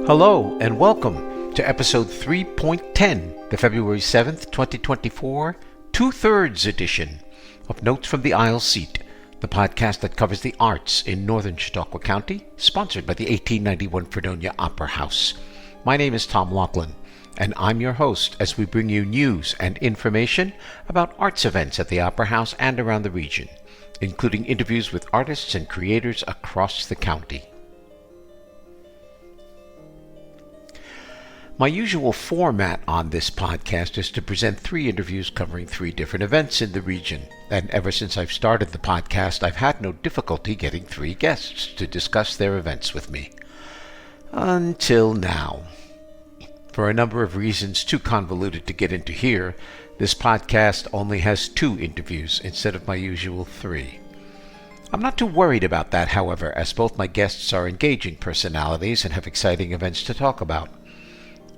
Hello and welcome to episode 3.10, the February 7th, 2024, two-thirds edition of Notes from the Aisle Seat, the podcast that covers the arts in northern Chautauqua County, sponsored by the 1891 Fredonia Opera House. My name is Tom Laughlin, and I'm your host as we bring you news and information about arts events at the Opera House and around the region, including interviews with artists and creators across the county. My usual format on this podcast is to present three interviews covering three different events in the region. And ever since I've started the podcast, I've had no difficulty getting three guests to discuss their events with me. Until now. For a number of reasons too convoluted to get into here, this podcast only has two interviews instead of my usual three. I'm not too worried about that, however, as both my guests are engaging personalities and have exciting events to talk about.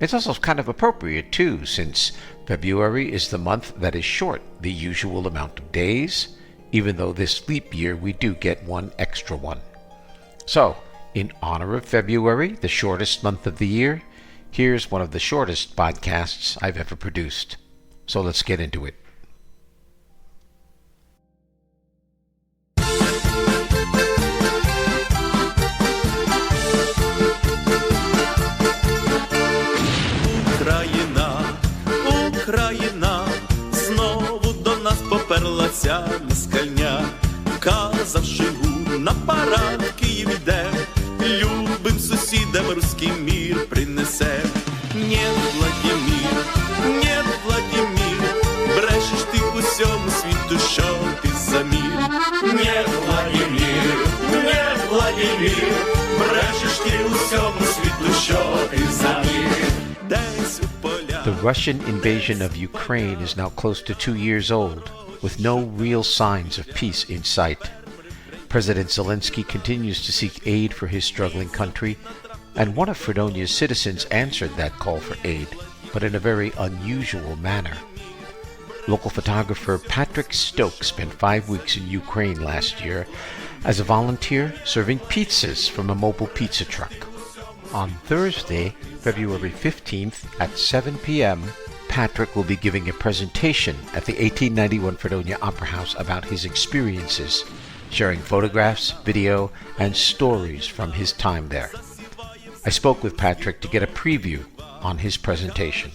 It's also kind of appropriate, too, since February is the month that is short the usual amount of days, even though this leap year we do get one extra one. So, in honor of February, the shortest month of the year, here's one of the shortest podcasts I've ever produced. So let's get into it. Україна, знову до нас поперлася москальня, казавши на парад Київ іде, любим сусідам руський мір принесе. Нєт Владимир, нєт Владимир, брешеш ти усьому світу, що ти за мір. Нєт Владимир, нєт Владимир, брешеш ти усьому світу, що ти за мір. Десь у полях. The Russian invasion of Ukraine is now close to 2 years old, with no real signs of peace in sight. President Zelensky continues to seek aid for his struggling country, and one of Fredonia's citizens answered that call for aid, but in a very unusual manner. Local photographer Patrick Stokes spent 5 weeks in Ukraine last year as a volunteer serving pizzas from a mobile pizza truck. On Thursday, February 15th at 7 p.m., Patrick will be giving a presentation at the 1891 Fredonia Opera House about his experiences, sharing photographs, video, and stories from his time there. I spoke with Patrick to get a preview on his presentation.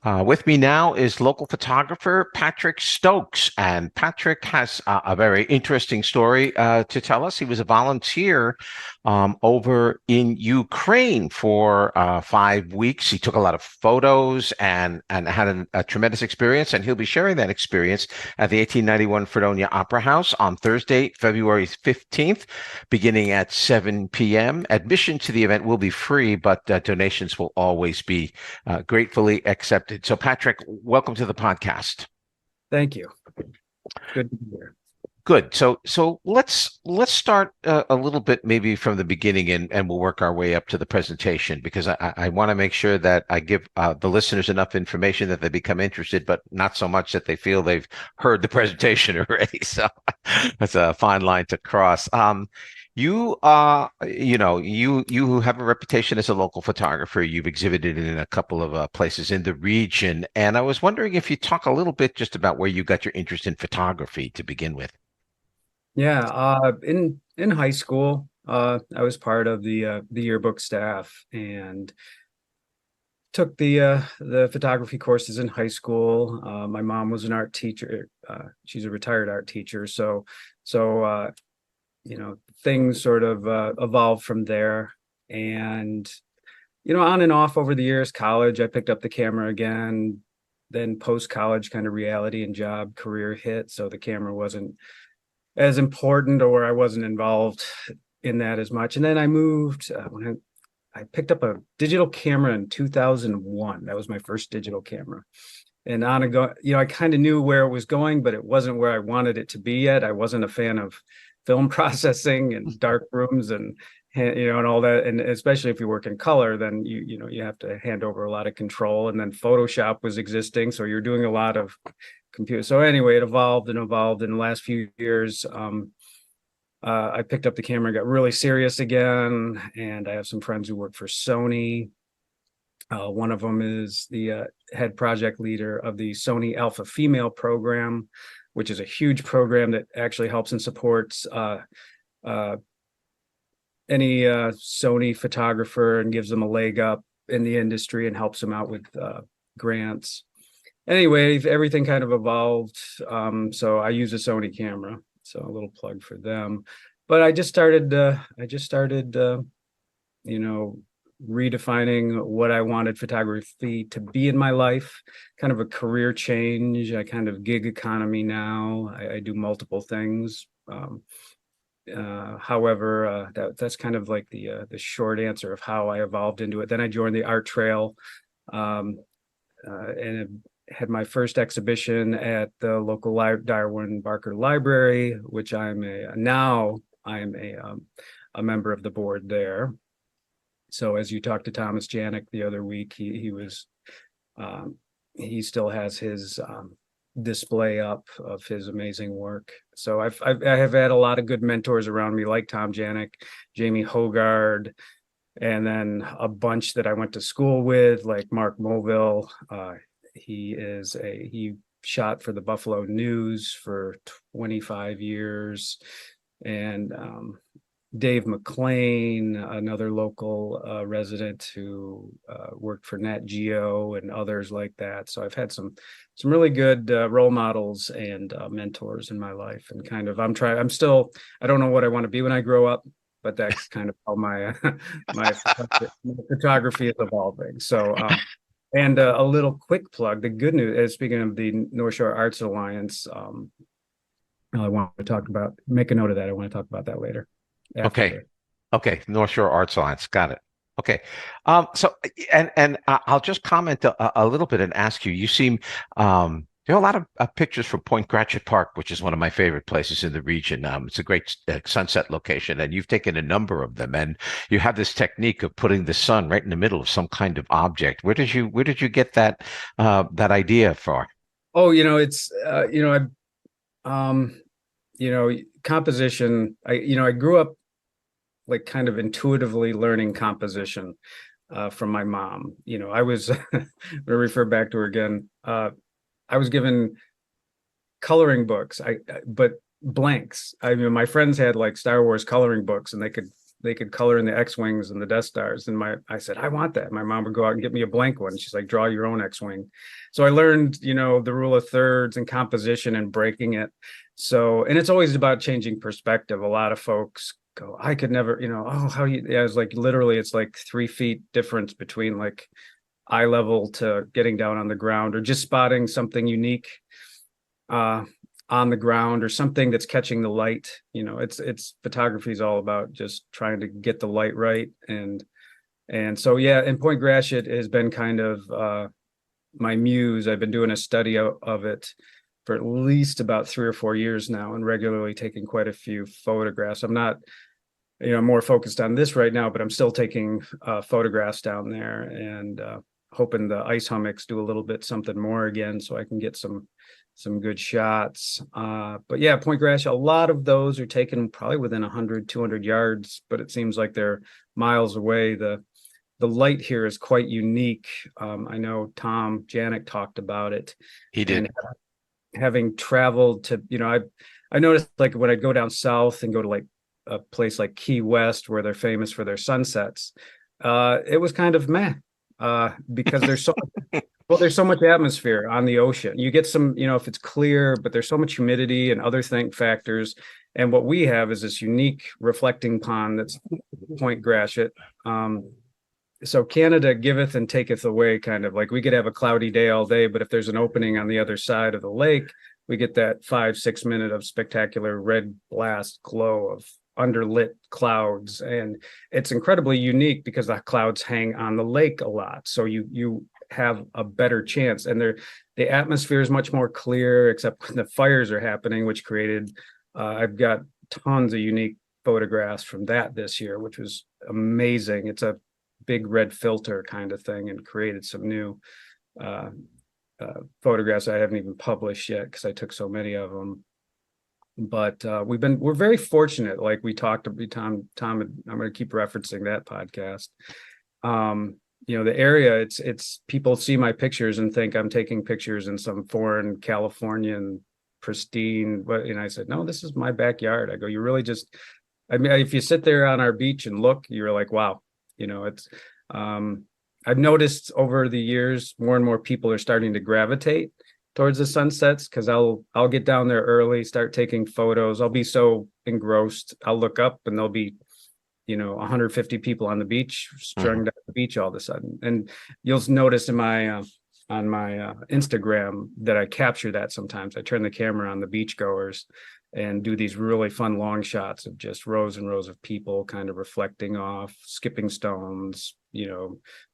With me now is local photographer Patrick Stokes, and Patrick has a very interesting story to tell us. He was a volunteer over in Ukraine for 5 weeks. He took a lot of photos and had a tremendous experience, and he'll be sharing that experience at the 1891 Fredonia Opera House on Thursday, February 15th, beginning at 7 p.m. Admission to the event will be free, but donations will always be gratefully accepted. So, Patrick, welcome to the podcast. Thank you. Good to be here. Good. So let's start a little bit maybe from the beginning, and we'll work our way up to the presentation, because I want to make sure that I give the listeners enough information that they become interested, but not so much that they feel they've heard the presentation already. So that's a fine line to cross. You have a reputation as a local photographer. You've exhibited in a couple of places in the region, and I was wondering if you talk a little bit just about where you got your interest in photography to begin with. Yeah, in high school, I was part of the yearbook staff and took the photography courses in high school. My mom was an art teacher. She's a retired art teacher, so things sort of evolved from there. And on and off over the years. College, I picked up the camera again. Then post-college, kind of reality and job career hit, so the camera wasn't as important, or I wasn't involved in that as much. And then I moved when I picked up a digital camera in 2001. That was my first digital camera. And I kind of knew where it was going, but it wasn't where I wanted it to be yet. I wasn't a fan of film processing and dark rooms and all that. And especially if you work in color, then you have to hand over a lot of control. And then Photoshop was existing, so you're doing a lot of computer. So anyway, it evolved and evolved in the last few years. I picked up the camera and got really serious again. And I have some friends who work for Sony. One of them is the head project leader of the Sony Alpha Female program, which is a huge program that actually helps and supports any Sony photographer and gives them a leg up in the industry and helps them out with grants. Anyway, everything kind of evolved. So I use a Sony camera. So a little plug for them. But I just started, redefining what I wanted photography to be in my life, kind of a career change. I kind of gig economy now. I do multiple things. However, that's kind of like the short answer of how I evolved into it. Then I joined the art trail, and had my first exhibition at the local Darwin Barker Library, which I'm a member of the board there. So as you talked to Thomas Janik the other week, he still has his display up of his amazing work. So I have had a lot of good mentors around me, like Tom Janik, Jamie Hogard, and then a bunch that I went to school with, like Mark Mulville. He shot for the Buffalo News for 25 years, and Dave McLean, another local resident who worked for Nat Geo and others like that. So I've had some really good role models and mentors in my life, and kind of I don't know what I want to be when I grow up, but that's kind of how my photography is evolving. So and a little quick plug, the good news is, speaking of the North Shore Arts Alliance, I want to talk about, make a note of that. I want to talk about that later. Okay. North Shore Arts Alliance. Got it. Okay. So, and I'll just comment a little bit and ask you, you seem, there are a lot of pictures from Point Gratiot Park, which is one of my favorite places in the region. It's a great sunset location, and you've taken a number of them, and you have this technique of putting the sun right in the middle of some kind of object. Where did you get that idea for? Oh, it's composition. I grew up like kind of intuitively learning composition from my mom. I was I'm gonna refer back to her again. I was given coloring books, but blanks. I mean, my friends had like Star Wars coloring books, and they could color in the X-Wings and the Death Stars. And I said, I want that. My mom would go out and get me a blank one. She's like, draw your own X-Wing. So I learned, the rule of thirds and composition and breaking it. So, and it's always about changing perspective. A lot of folks go, I could never, how do you, yeah, it's like, literally, it's like 3 feet difference between like eye level to getting down on the ground, or just spotting something unique on the ground, or something that's catching the light. It's photography is all about just trying to get the light right. And so, yeah, and Point Gratiot has been kind of my muse. I've been doing a study of it for at least about 3 or 4 years now, and regularly taking quite a few photographs. I'm not, more focused on this right now, but I'm still taking photographs down there, and hoping the ice hummocks do a little bit something more again, so I can get some good shots. But yeah, Point Gratiot, a lot of those are taken probably within 100, 200 yards, but it seems like they're miles away. The light here is quite unique. I know Tom Janik talked about it. He did. And having traveled to, I noticed, like, when I go down south and go to like a place like Key West, where they're famous for their sunsets, it was kind of meh, because there's so much atmosphere on the ocean. You get some, if it's clear, but there's so much humidity and other factors. And what we have is this unique reflecting pond that's Point Gratiot. So Canada giveth and taketh away, kind of like we could have a cloudy day all day, but if there's an opening on the other side of the lake, we get that 5-6 minute of spectacular red blast glow of underlit clouds. And it's incredibly unique because the clouds hang on the lake a lot. So you have a better chance, and the atmosphere is much more clear, except when the fires are happening, which created, I've got tons of unique photographs from that this year, which was amazing. It's a big red filter kind of thing, and created some new photographs I haven't even published yet because I took so many of them. But we're very fortunate. Like we talked to Tom, I'm going to keep referencing that podcast. The area, it's people see my pictures and think I'm taking pictures in some foreign Californian pristine, but I said, no, this is my backyard. I go, you really just, I mean, if you sit there on our beach and look, you're like, wow, it's I've noticed over the years more and more people are starting to gravitate towards the sunsets, because I'll get down there early, start taking photos. I'll be so engrossed, I'll look up and there'll be 150 people on the beach, strung down the beach all of a sudden. And you'll notice in my on my Instagram that I capture that sometimes. I turn the camera on the beachgoers and do these really fun long shots of just rows and rows of people kind of reflecting off, skipping stones,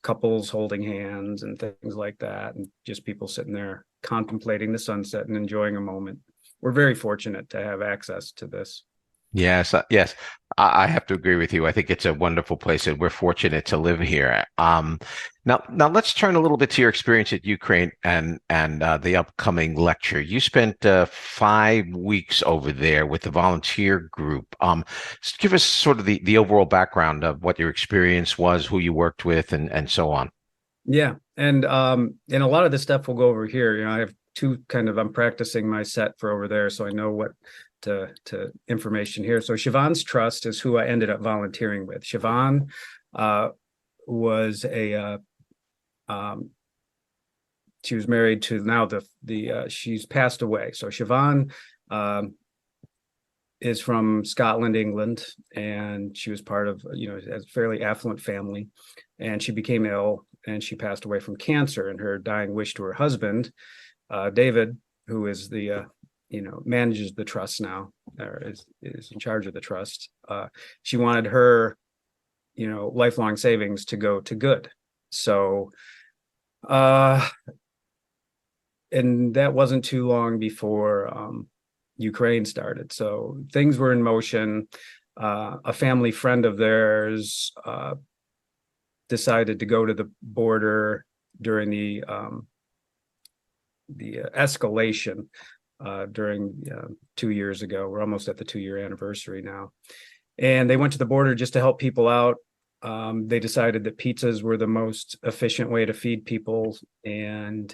couples holding hands and things like that, and just people sitting there contemplating the sunset and enjoying a moment. We're very fortunate to have access to this. Yes, yes, I have to agree with you. I think it's a wonderful place, and we're fortunate to live here. Now let's turn a little bit to your experience at Ukraine and the upcoming lecture. You spent 5 weeks over there with the volunteer group. Just give us sort of the overall background of what your experience was, who you worked with, and so on. Yeah, and a lot of the stuff we'll go over here. I have two I'm practicing my set for over there, so I know what to information here. So Siobhan's Trust is who I ended up volunteering with. Siobhan was she was married to now she's passed away. So Siobhan is from Scotland, England, and she was part of a fairly affluent family, and she became ill and she passed away from cancer. And her dying wish to her husband, David, who is the manages the trust now, or is in charge of the trust. She wanted her, lifelong savings to go to good. So, and that wasn't too long before Ukraine started. So things were in motion. A family friend of theirs decided to go to the border during the escalation during 2 years ago. We're almost at the 2-year anniversary now. And they went to the border just to help people out. They decided that pizzas were the most efficient way to feed people. And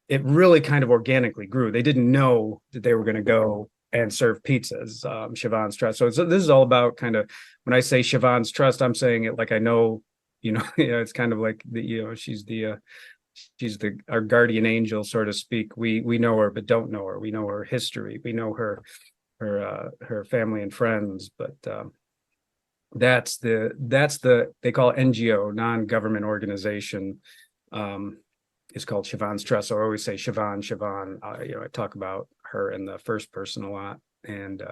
it really kind of organically grew. They didn't know that they were going to go and serve pizzas, Siobhan's Trust. So this is all about kind of, when I say Siobhan's Trust, I'm saying it like I know, it's kind of like she's our guardian angel, so to speak. We know her, but don't know her. We know her history. We know her family and friends. But that's the they call it NGO, non-government organization. It's called Siobhan's Trust. So I always say Siobhan. I talk about her in the first person a lot. And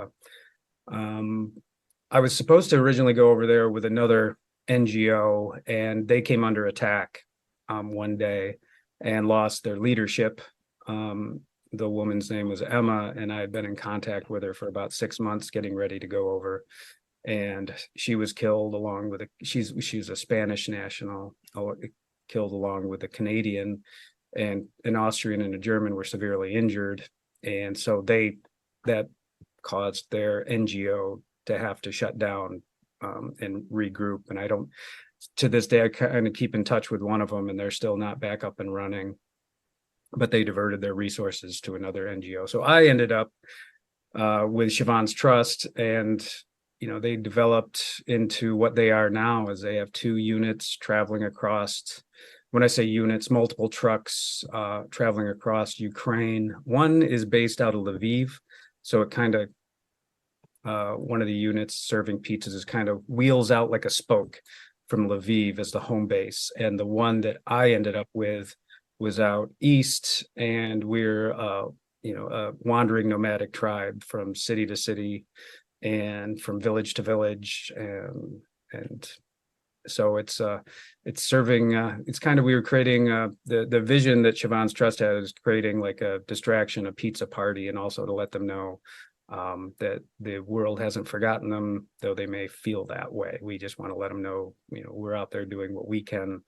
I was supposed to originally go over there with another NGO, and they came under attack one day and lost their leadership. The woman's name was Emma, and I had been in contact with her for about 6 months, getting ready to go over. And she was killed along with she's a Spanish national, killed along with a Canadian, and an Austrian and a German were severely injured. And so that caused their NGO to have to shut down and regroup. And to this day, I kind of keep in touch with one of them, and they're still not back up and running, but they diverted their resources to another NGO. So I ended up with Siobhan's Trust, and they developed into what they are now, as they have 2 units traveling across. When I say units, multiple trucks traveling across Ukraine. One is based out of Lviv, so it kind of one of the units serving pizzas is kind of wheels out like a spoke from Lviv as the home base. And the one that I ended up with was out east, and we're a wandering nomadic tribe from city to city and from village to village, and so it's serving. It's kind of, we were creating the vision that Siobhan's Trust has, is creating like a distraction, a pizza party, and also to let them know that the world hasn't forgotten them, though they may feel that way. We just want to let them know, we're out there doing what we can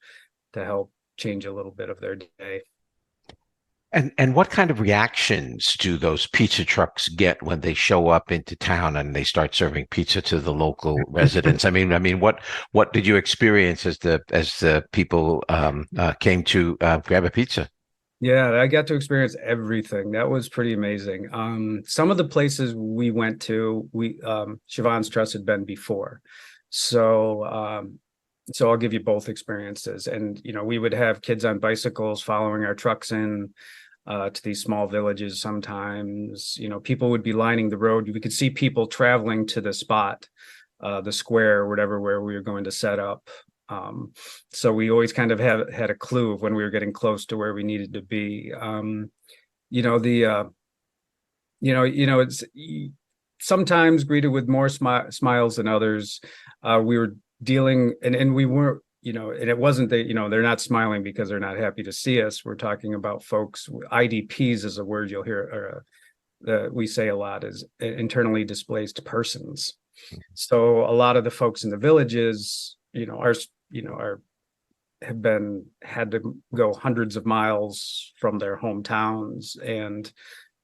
to help change a little bit of their day. And what kind of reactions do those pizza trucks get when they show up into town and they start serving pizza to the local residents? I mean, what did you experience as the people came to grab a pizza? Yeah, I got to experience everything. That was pretty amazing. Some of the places we went to, Siobhan's Trust had been before. So so I'll give you both experiences. And we would have kids on bicycles following our trucks in to these small villages sometimes. People would be lining the road. We could see people traveling to the spot, the square or whatever, where we were going to set up. So we always kind of had a clue of when we were getting close to where we needed to be. It's sometimes greeted with more smiles than others. We were dealing, and we weren't, and it wasn't that, they're not smiling because they're not happy to see us. We're talking about folks. IDPs is a word you'll hear, we say a lot, is internally displaced persons. So a lot of the folks in the villages, had to go hundreds of miles from their hometowns, and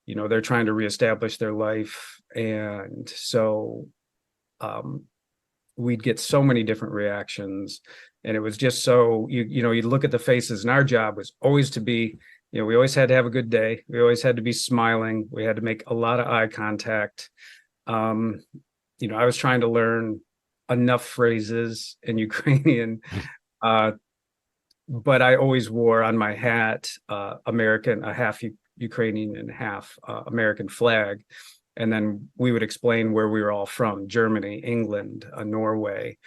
they're trying to reestablish their life. And so we'd get so many different reactions, and it was just so you look at the faces, and our job was always to be, we always had to have a good day. We always had to be smiling. We had to make a lot of eye contact. I was trying to learn enough phrases in Ukrainian, but I always wore on my hat American, a half Ukrainian and half American flag. And then we would explain where we were all from: Germany, England, Norway.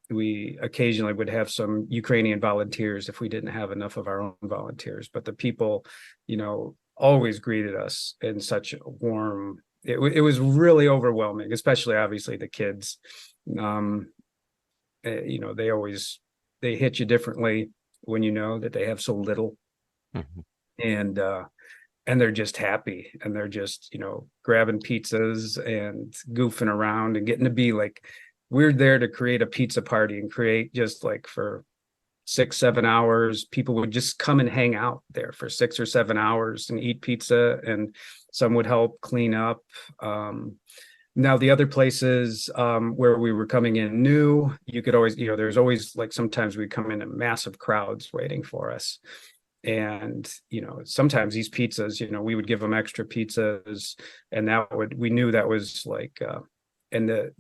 We occasionally would have some Ukrainian volunteers if we didn't have enough of our own volunteers. But the people, always greeted us in such a warm. It was really overwhelming, especially obviously the kids. They hit you differently when you know that they have so little. Mhm. And they're just happy, and they're just, grabbing pizzas and goofing around and getting to be like, we're there to create a pizza party and create just like for 6-7 hours. People would just come and hang out there for 6 or 7 hours and eat pizza, and some would help clean up. Now the other places where we were coming in new, you could always, there's always, like, sometimes we come in massive crowds waiting for us. And, sometimes these pizzas, we would give them extra pizzas, and we knew that was like, and the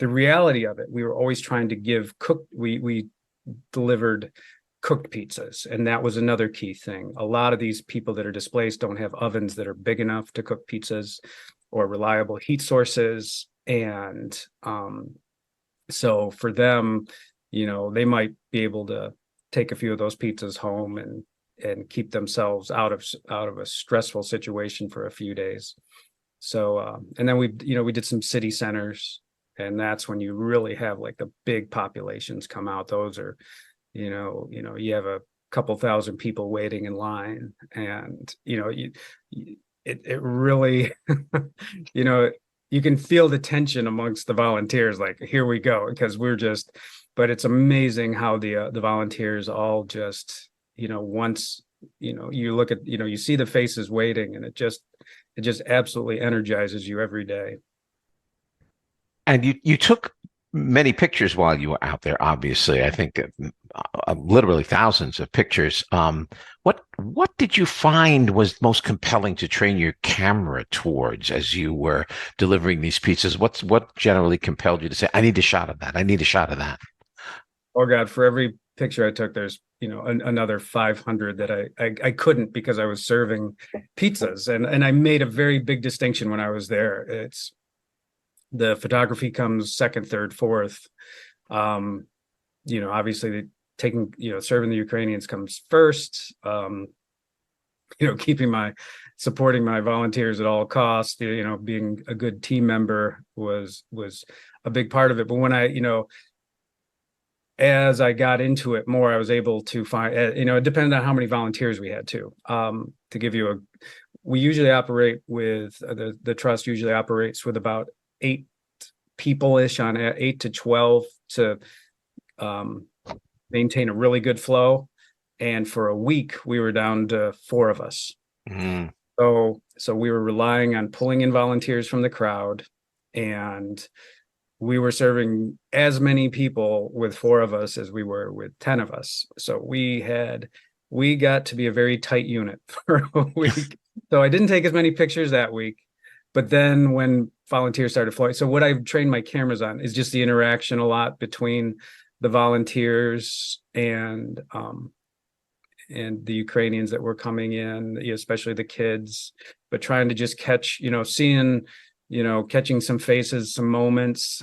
reality of it, we were always trying to give we delivered cooked pizzas. And that was another key thing. A lot of these people that are displaced don't have ovens that are big enough to cook pizzas, or reliable heat sources. And so for them, they might be able to take a few of those pizzas home and keep themselves out of a stressful situation for a few days. So and then we did some city centers, and that's when you really have like the big populations come out. Those are, you have a couple thousand people waiting in line, and it really, you can feel the tension amongst the volunteers, like, here we go, because but it's amazing how the volunteers all just, once, you look at, you see the faces waiting, and it just absolutely energizes you every day. And you took many pictures while you were out there, obviously. I think literally thousands of pictures. What did you find was most compelling to train your camera towards as you were delivering these pizzas? What generally compelled you to say, I need a shot of that, I need a shot of that? Oh God, for every picture I took, there's another 500 that I couldn't, because I was serving pizzas. And I made a very big distinction when I was there. It's the photography comes second, third, fourth. Obviously serving the Ukrainians comes first. Supporting my volunteers at all costs, being a good team member was a big part of it. But when as I got into it more, I was able to find, it depended on how many volunteers we had too. To give you we usually operate with, the trust usually operates with about 8 people-ish, on 8 to 12, to maintain a really good flow. And for a week, we were down to 4 of us. Mm. So we were relying on pulling in volunteers from the crowd, and we were serving as many people with 4 of us as we were with 10 of us. So we got to be a very tight unit for a week. So I didn't take as many pictures that week. But then when volunteers started flowing, so what I've trained my cameras on is just the interaction a lot between the volunteers and the Ukrainians that were coming in, especially the kids, but trying to just catch, catching some faces, some moments.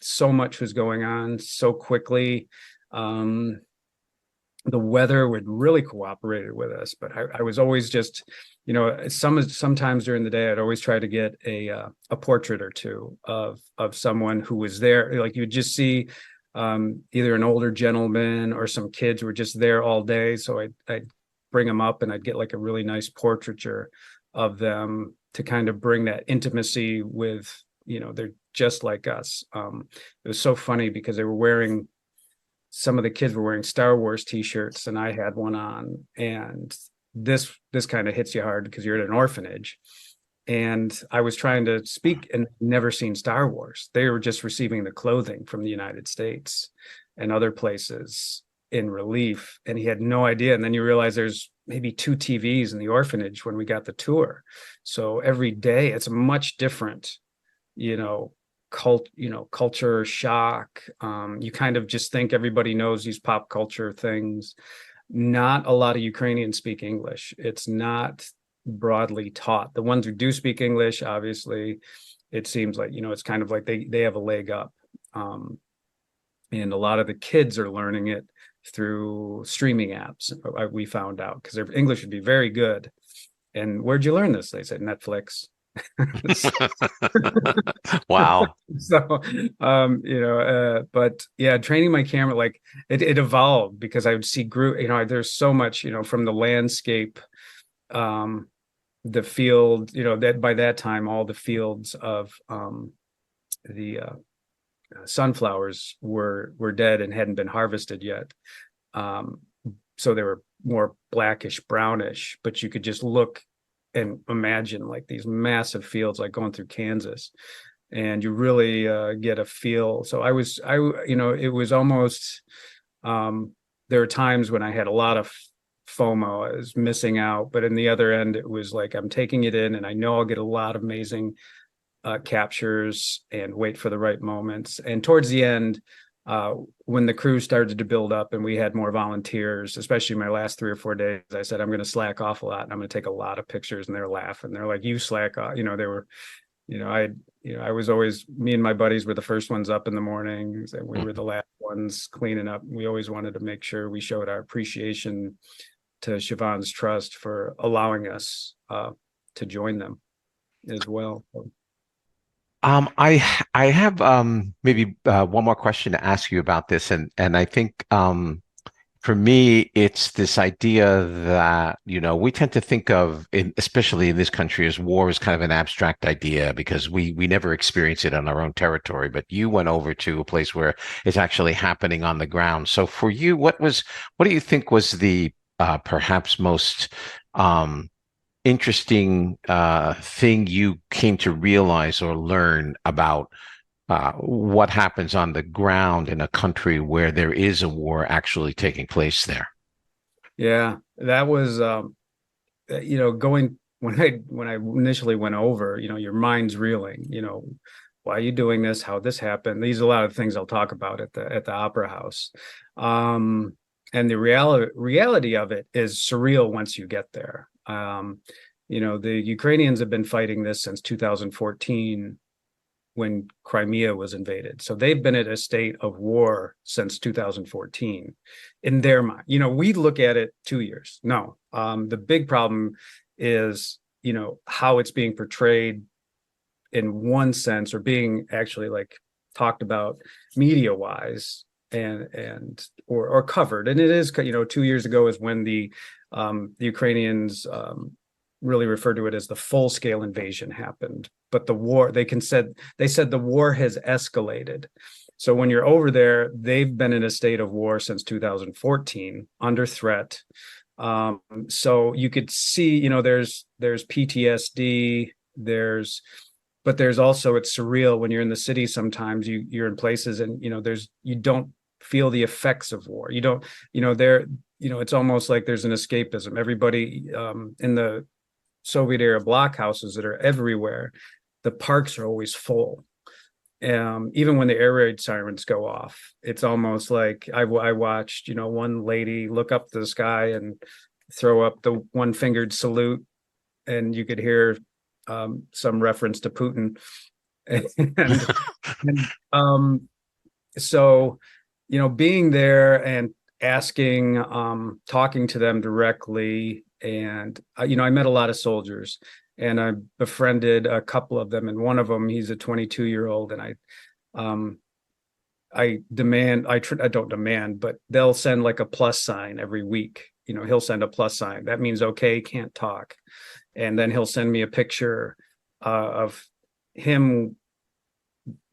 So much was going on so quickly. The weather would really cooperated with us, but I was always just, sometimes during the day, I'd always try to get a portrait or two of someone who was there. Like you'd just see either an older gentleman or some kids were just there all day. So I'd bring them up and I'd get like a really nice portraiture of them to kind of bring that intimacy with, they're just like us. It was so funny because some of the kids were wearing Star Wars t-shirts and I had one on, and this kind of hits you hard because you're at an orphanage. And I was trying to speak and never seen Star Wars. They were just receiving the clothing from the United States and other places in relief. And he had no idea. And then you realize there's maybe 2 TVs in the orphanage when we got the tour. So every day it's a much different, culture shock. You kind of just think everybody knows these pop culture things. Not a lot of Ukrainians speak English. It's not broadly taught. The ones who do speak English, obviously, it seems like, it's kind of like they have a leg up. And a lot of the kids are learning it through streaming apps, we found out, because their English would be very good. And where'd you learn this? They said, Netflix. Wow. So, but yeah, training my camera, like it evolved because I would see there's so much, from the landscape, the field, that by that time, all the fields of the sunflowers were dead and hadn't been harvested yet. So they were more blackish, brownish, but you could just look and imagine like these massive fields, like going through Kansas, and you really get a feel. So it was almost, there were times when I had a lot of FOMO, I was missing out, but in the other end, it was like, I'm taking it in and I know I'll get a lot of amazing captures and wait for the right moments. And towards the end, when the crew started to build up and we had more volunteers, especially my last 3 or 4 days, I said, I'm going to slack off a lot and I'm going to take a lot of pictures. And they're laughing. They're like, you slack off. They were, I was always, me and my buddies were the first ones up in the mornings and we were the last ones cleaning up. We always wanted to make sure we showed our appreciation to Siobhan's Trust for allowing us to join them as well. I have maybe one more question to ask you about this, and I think for me it's this idea that we tend to think of, especially in this country, as war is kind of an abstract idea because we never experience it on our own territory. But you went over to a place where it's actually happening on the ground. So for you, what do you think was the perhaps most interesting thing you came to realize or learn about what happens on the ground in a country where there is a war actually taking place there? Yeah, that was going when I initially went over, your mind's reeling, why are you doing this? How'd this happen? These are a lot of things I'll talk about at the Opera House. And the reality of it is surreal once you get there. The Ukrainians have been fighting this since 2014 when Crimea was invaded. So they've been at a state of war since 2014 in their mind. We look at it 2 years. No, the big problem is, how it's being portrayed in one sense, or being actually like talked about media wise or covered. And it is, 2 years ago is when the Ukrainians really referred to it as the full-scale invasion happened. But the war, they said the war has escalated. So when you're over there, they've been in a state of war since 2014, under threat. So you could see, you know, there's PTSD, but there's also, it's surreal when you're in the city. Sometimes you're in places and, you know, you don't feel the effects of war. You don't, you know, it's almost like there's an escapism. Everybody in the Soviet era blockhouses that are everywhere, the parks are always full. Even when the air raid sirens go off, it's almost like I watched, you know, one lady look up to the sky and throw up the one-fingered salute, and you could hear some reference to Putin. So, you know, being there and asking, talking to them directly, and you know, I met a lot of soldiers. And I befriended a couple of them, and one of them, he's a 22-year-old, and I don't demand, but they'll send like a plus sign every week. You know, he'll send a plus sign. That means okay, can't talk. And then he'll send me a picture of him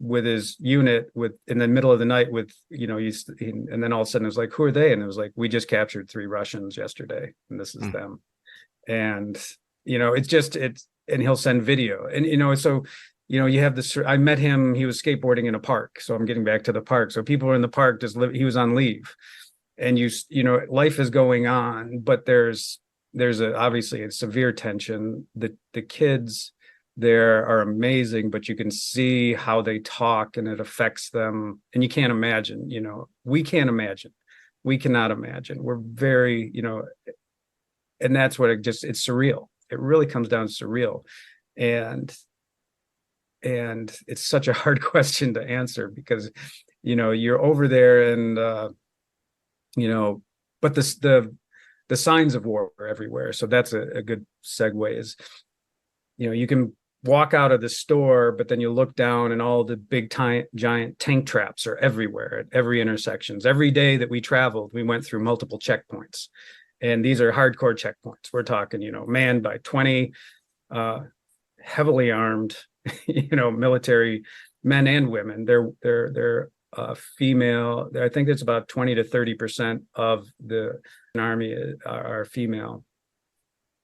with his unit in the middle of the night with, you know, and then all of a sudden it was like, who are they? And it was like, we just captured 3 Russians yesterday, and this is them. And you know, and he'll send video, and you know, so you know, you have this. I met him; he was skateboarding in a park. So I'm getting back to the park. So people are in the park, he was on leave, and you know, life is going on, but there's obviously a severe tension. The kids there are amazing, but you can see how they talk, and it affects them, and you can't imagine. You know, we can't imagine, we cannot imagine. We're very, you know, and that's what it's surreal. It really comes down to surreal, and it's such a hard question to answer because, you know, you're over there and you know, but the signs of war are everywhere. So that's a good segue. Is, you know, you can walk out of the store, but then you look down and all the big giant tank traps are everywhere at every intersections. Every day that we traveled, we went through multiple checkpoints. And these are hardcore checkpoints. We're talking, you know, manned by 20 heavily armed, you know, military men and women. They're female. I think it's about 20 to 30% of the army are female.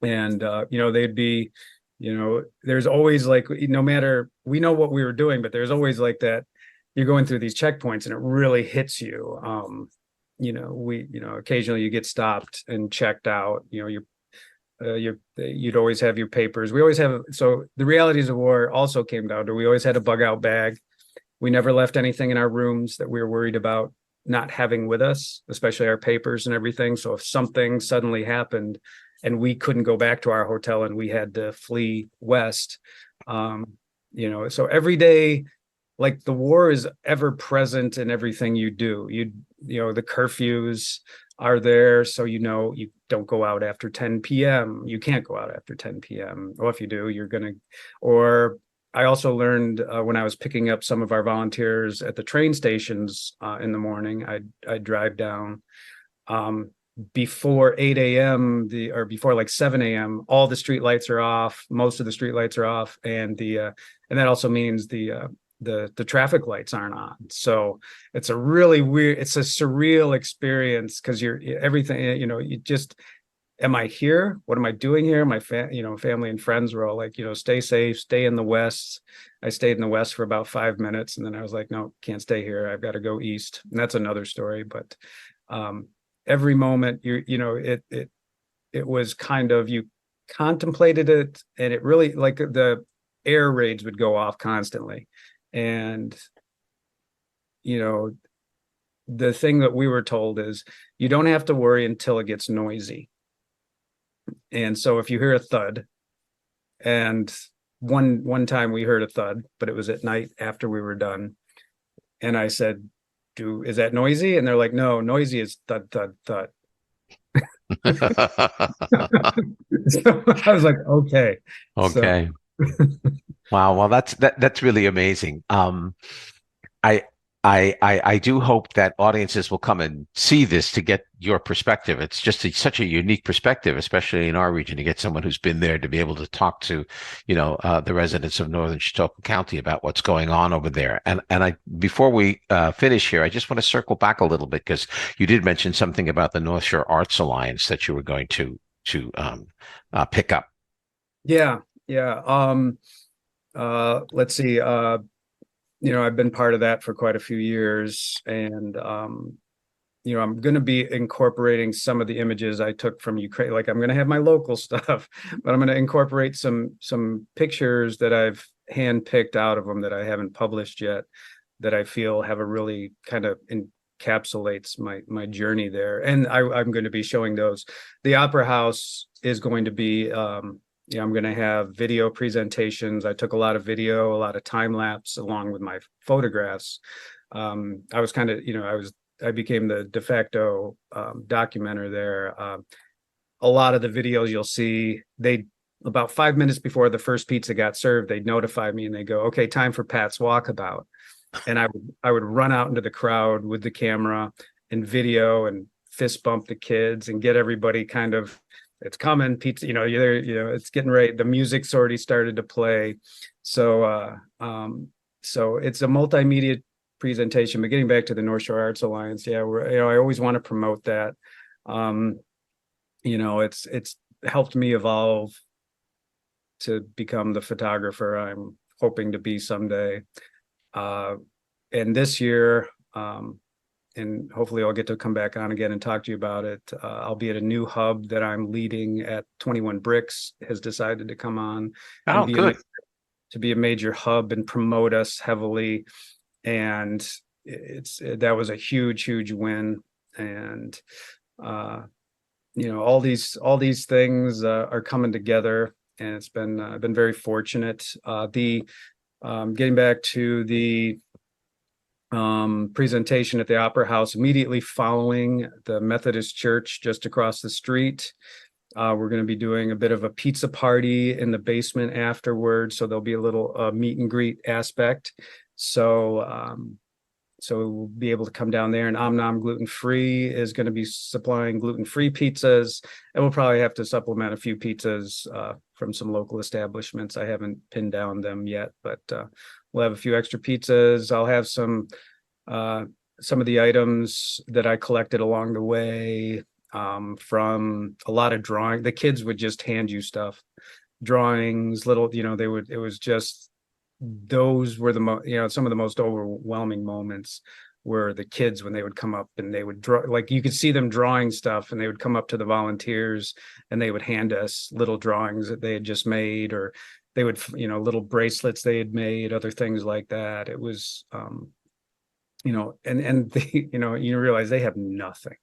And you know, they'd be, you know, there's always like, no matter, we know what we were doing, but there's always like that. You're going through these checkpoints and it really hits you. You know, occasionally you get stopped and checked out. You know, you'd always have your papers. We always have. So the realities of war also came down to, we always had a bug out bag. We never left anything in our rooms that we were worried about not having with us, especially our papers and everything. So if something suddenly happened and we couldn't go back to our hotel and we had to flee west, you know, so every day, like, the war is ever present in everything you do. You know, the curfews are there. So, you know, you don't go out after 10 p.m. You can't go out after 10 p.m. Or if you do, or I also learned when I was picking up some of our volunteers at the train stations in the morning, I'd drive down before 8 a.m. or before like 7 a.m. All the street lights are off. Most of the street lights are off. And that also means the traffic lights aren't on. So it's a really weird, it's a surreal experience because everything, you know, you just, am I here? What am I doing here? My family and friends were all like, you know, stay safe, stay in the West. I stayed in the West for about 5 minutes. And then I was like, no, can't stay here. I've got to go East. And that's another story. But every moment it was kind of, you contemplated it, and it really, like, the air raids would go off constantly. And, you know, the thing that we were told is you don't have to worry until it gets noisy. And so if you hear a thud, and one time we heard a thud, but it was at night after we were done. And I said, is that noisy? And they're like, no, noisy is thud, thud, thud. So I was like, okay. Wow. Well, that's really amazing. I do hope that audiences will come and see this to get your perspective. It's just such a unique perspective, especially in our region, to get someone who's been there to be able to talk to, the residents of Northern Chautauqua County about what's going on over there. And before we finish here, I just want to circle back a little bit because you did mention something about the North Shore Arts Alliance that you were going to pick up. Yeah. Let's see. I've been part of that for quite a few years, and I'm going to be incorporating some of the images I took from Ukraine. Like, I'm going to have my local stuff, but I'm going to incorporate some pictures that I've handpicked out of them that I haven't published yet, that I feel have a really kind of encapsulates my journey there. And I'm going to be showing those. The Opera House is going to be, I'm going to have video presentations. I took a lot of video, a lot of time lapse along with my photographs. I was kind of, I became the de facto documenter there. A lot of the videos you'll see, about 5 minutes before the first pizza got served, they'd notify me and they go, okay, time for Pat's walkabout. And I would run out into the crowd with the camera and video and fist bump the kids and get everybody kind of, it's coming, pizza, it's getting ready. The music's already started to play. So it's a multimedia presentation. But getting back to the North Shore Arts Alliance, I always want to promote that. It's helped me evolve to become the photographer I'm hoping to be someday. And this year, and hopefully I'll get to come back on again and talk to you about it. I'll be at a new hub that I'm leading at 21 Bricks has decided to come on. Oh, good. To be a major hub and promote us heavily. And that was a huge win. And, all these things are coming together, and it's been, I've been very fortunate. Getting back to the presentation at the Opera House, immediately following the Methodist Church just across the street. We're going to be doing a bit of a pizza party in the basement afterwards, so there'll be a little meet and greet aspect. So we'll be able to come down there, and Om Gluten Free is going to be supplying gluten-free pizzas, and we'll probably have to supplement a few pizzas from some local establishments. I haven't pinned down them yet, but we'll have a few extra pizzas. I'll have some of the items that I collected along the way from a lot of drawing. The kids would just hand you stuff, drawings, little, it was just, those were some of the most overwhelming moments were the kids when they would come up and they would draw, like you could see them drawing stuff, and they would come up to the volunteers and they would hand us little drawings that they had just made, or they would, little bracelets they had made, other things like that. It was, and they, you realize they have nothing.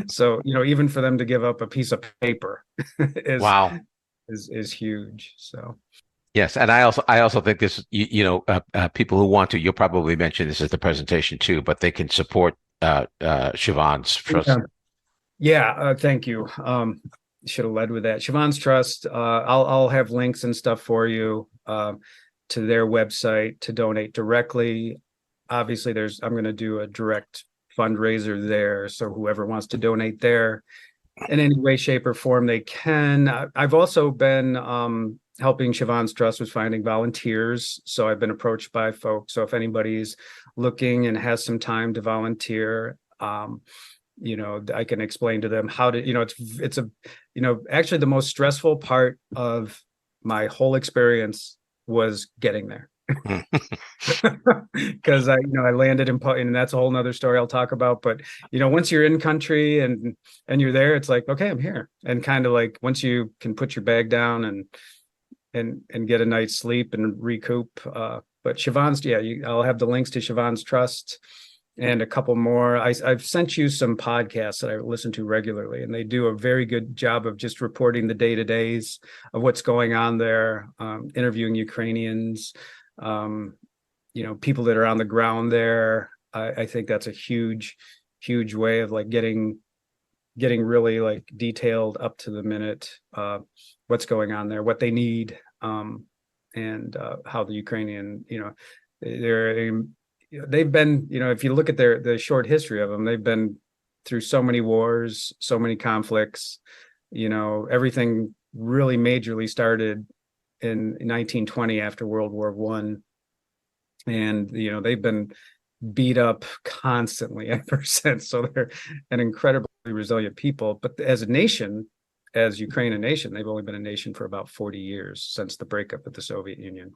So, even for them to give up a piece of paper is huge. So. Yes, and I also think this, people who want to, you'll probably mention this as the presentation too, but they can support Siobhan's Trust. Thank you. Should have led with that. Siobhan's Trust. I'll have links and stuff for you to their website to donate directly. Obviously, I'm going to do a direct fundraiser there, so whoever wants to donate there in any way, shape, or form, they can. I've also been helping Siobhan's Trust with finding volunteers. So I've been approached by folks. So if anybody's looking and has some time to volunteer, I can explain to them how to, actually the most stressful part of my whole experience was getting there. Because I landed and that's a whole nother story I'll talk about. But once you're in country and you're there, it's like, okay, I'm here. And kind of like once you can put your bag down and get a night's sleep and recoup. But Siobhan's, I'll have the links to Siobhan's Trust and a couple more. I've sent you some podcasts that I listen to regularly, and they do a very good job of just reporting the day-to-days of what's going on there, interviewing Ukrainians, people that are on the ground there. I think that's a huge way of like getting really like detailed, up to the minute, what's going on there, what they need, and how the Ukrainian, they're they've been, if you look at the short history of them, they've been through so many wars, so many conflicts. Everything really majorly started in 1920 after World War One, and they've been beat up constantly ever since. So they're an incredibly resilient people. But as a nation, as Ukraine a nation, they've only been a nation for about 40 years since the breakup of the Soviet Union.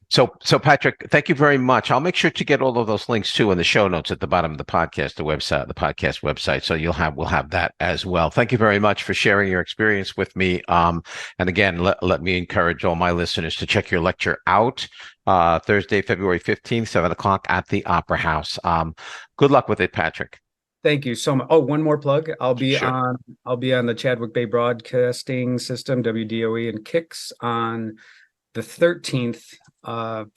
So Patrick, thank you very much. I'll make sure to get all of those links too in the show notes at the bottom of the podcast, the podcast website. So we'll have that as well. Thank you very much for sharing your experience with me. And again, let me encourage all my listeners to check your lecture out Thursday, February 15th, 7:00 at the Opera House. Good luck with it, Patrick. Thank you so much. Oh, one more plug. I'll be Sure. on the Chadwick Bay Broadcasting System, WDOE, and Kicks on the 13th,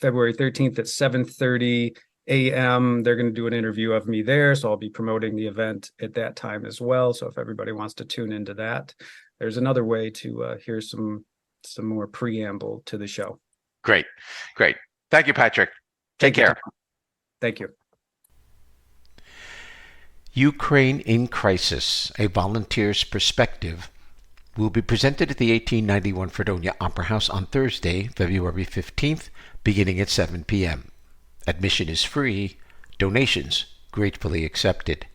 February 13th at 7:30 a.m. They're going to do an interview of me there, so I'll be promoting the event at that time as well. So if everybody wants to tune into that, there's another way to hear some more preamble to the show. Great. Thank you, Patrick. Take care. Thank you. Ukraine in Crisis, a volunteer's perspective, will be presented at the 1891 Fredonia Opera House on Thursday, February 15th, beginning at 7 p.m. Admission is free. Donations gratefully accepted.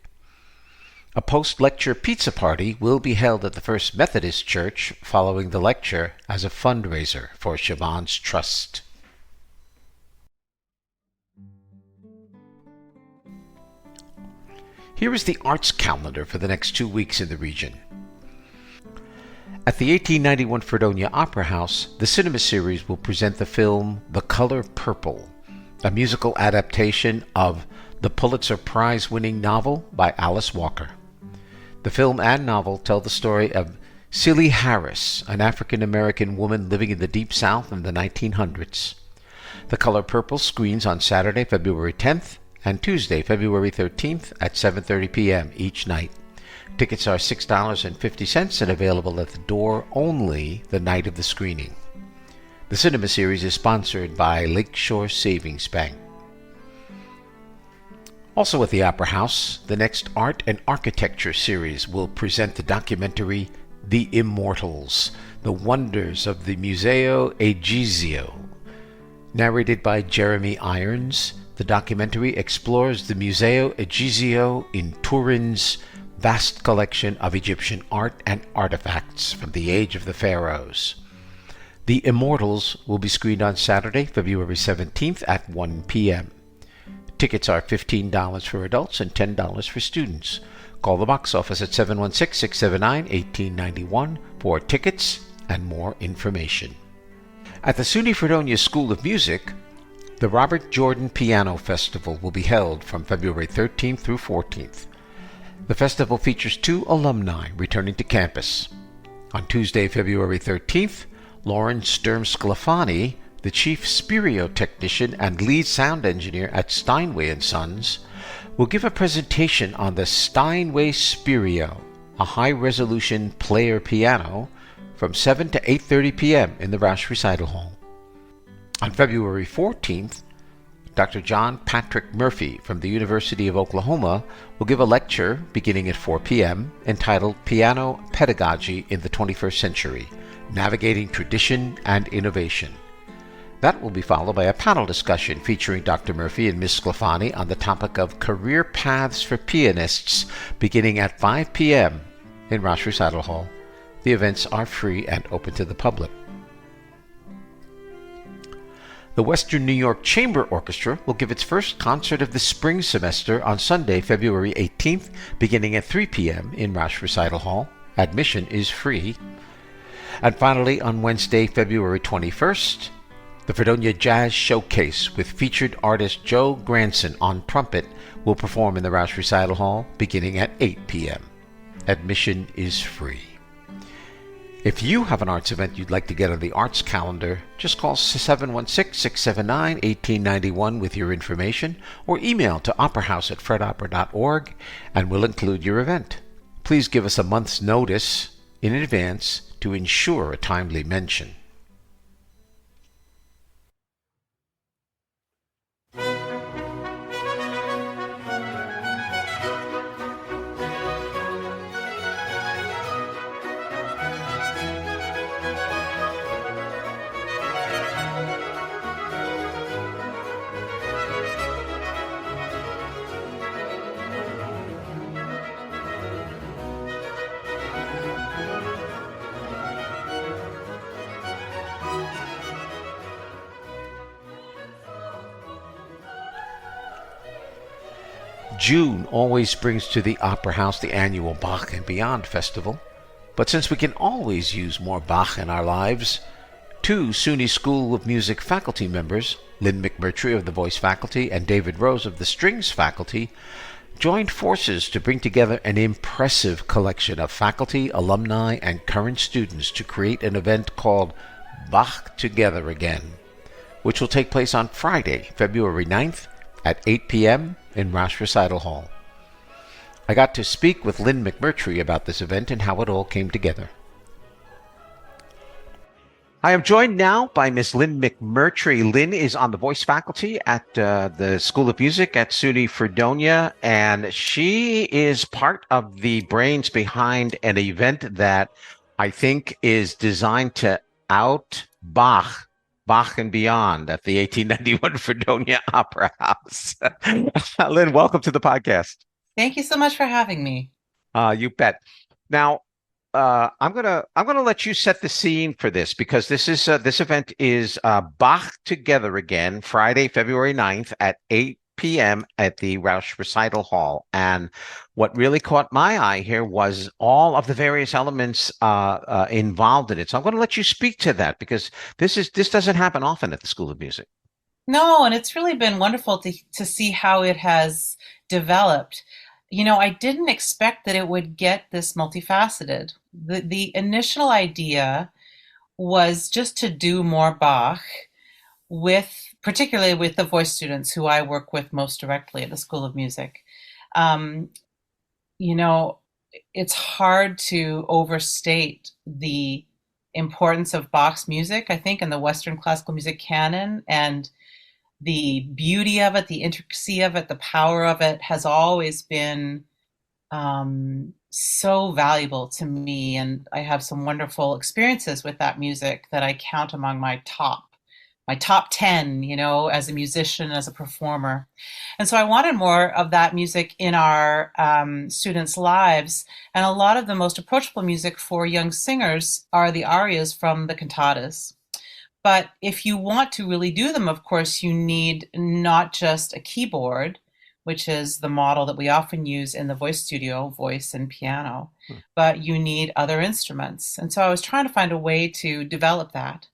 A post-lecture pizza party will be held at the First Methodist Church following the lecture as a fundraiser for Siobhan's Trust. Here is the arts calendar for the next 2 weeks in the region. At the 1891 Fredonia Opera House, the cinema series will present the film The Color Purple, a musical adaptation of the Pulitzer Prize-winning novel by Alice Walker. The film and novel tell the story of Celie Harris, an African-American woman living in the Deep South in the 1900s. The Color Purple screens on Saturday, February 10th, and Tuesday, February 13th at 7:30 p.m. each night. Tickets are $6.50 and available at the door only the night of the screening. The cinema series is sponsored by Lakeshore Savings Bank. Also at the Opera House, the next Art and Architecture series will present the documentary The Immortals, The Wonders of the Museo Egizio. Narrated by Jeremy Irons, the documentary explores the Museo Egizio in Turin's vast collection of Egyptian art and artifacts from the age of the pharaohs. The Immortals will be screened on Saturday, February 17th at 1 p.m. Tickets are $15 for adults and $10 for students. Call the box office at 716-679-1891 for tickets and more information. At the SUNY Fredonia School of Music, the Robert Jordan Piano Festival will be held from February 13th through 14th. The festival features 2 alumni returning to campus. On Tuesday, February 13th, Lauren Sturm-Sclafani, the chief Spirio technician and lead sound engineer at Steinway & Sons, will give a presentation on the Steinway Spirio, a high-resolution player piano, from 7 to 8:30 p.m. in the Roush Recital Hall. On February 14th, Dr. John Patrick Murphy from the University of Oklahoma will give a lecture beginning at 4 p.m. entitled Piano Pedagogy in the 21st Century, Navigating Tradition and Innovation. That will be followed by a panel discussion featuring Dr. Murphy and Ms. Sclafani on the topic of career paths for pianists beginning at 5 p.m. in Roush Recital Hall. The events are free and open to the public. The Western New York Chamber Orchestra will give its first concert of the spring semester on Sunday, February 18th, beginning at 3 p.m. in Roush Recital Hall. Admission is free. And finally, on Wednesday, February 21st, the Fredonia Jazz Showcase with featured artist Joe Granson on trumpet will perform in the Roush Recital Hall beginning at 8 p.m. Admission is free. If you have an arts event you'd like to get on the arts calendar, just call 716-679-1891 with your information or email to operahouse@fredopera.org and we'll include your event. Please give us a month's notice in advance to ensure a timely mention. June always brings to the Opera House the annual Bach and Beyond Festival. But since we can always use more Bach in our lives, two SUNY School of Music faculty members, Lynne McMurtry of the voice faculty and David Rose of the strings faculty, joined forces to bring together an impressive collection of faculty, alumni, and current students to create an event called Bach Together Again, which will take place on Friday, February 9th at 8 p.m. in Roush Recital Hall. I got to speak with Lynne McMurtry about this event and how it all came together. I am joined now by Miss Lynne McMurtry. Lynne is on the voice faculty at the School of Music at SUNY Fredonia, and she is part of the brains behind an event that I think is designed to out Bach and Beyond at the 1891 Fredonia Opera House. Lynne, welcome to the podcast. Thank you so much for having me. You bet. Now, I'm gonna let you set the scene for this, because this event is Bach Together Again, Friday, February 9th at 8 p.m. at the Roush Recital Hall. And what really caught my eye here was all of the various elements involved in it. So I'm going to let you speak to that, because this doesn't happen often at the School of Music. No, and it's really been wonderful to see how it has developed. You know, I didn't expect that it would get this multifaceted. The initial idea was just to do more Bach, particularly with the voice students who I work with most directly at the School of Music. You know, it's hard to overstate the importance of Bach's music, I think, in the Western classical music canon, and the beauty of it, the intricacy of it, the power of it has always been so valuable to me. And I have some wonderful experiences with that music that I count among my top 10, you know, as a musician, as a performer. And so I wanted more of that music in our students' lives. And a lot of the most approachable music for young singers are the arias from the cantatas. But if you want to really do them, of course, you need not just a keyboard, which is the model that we often use in the voice studio, voice and piano, but you need other instruments. And so I was trying to find a way to develop that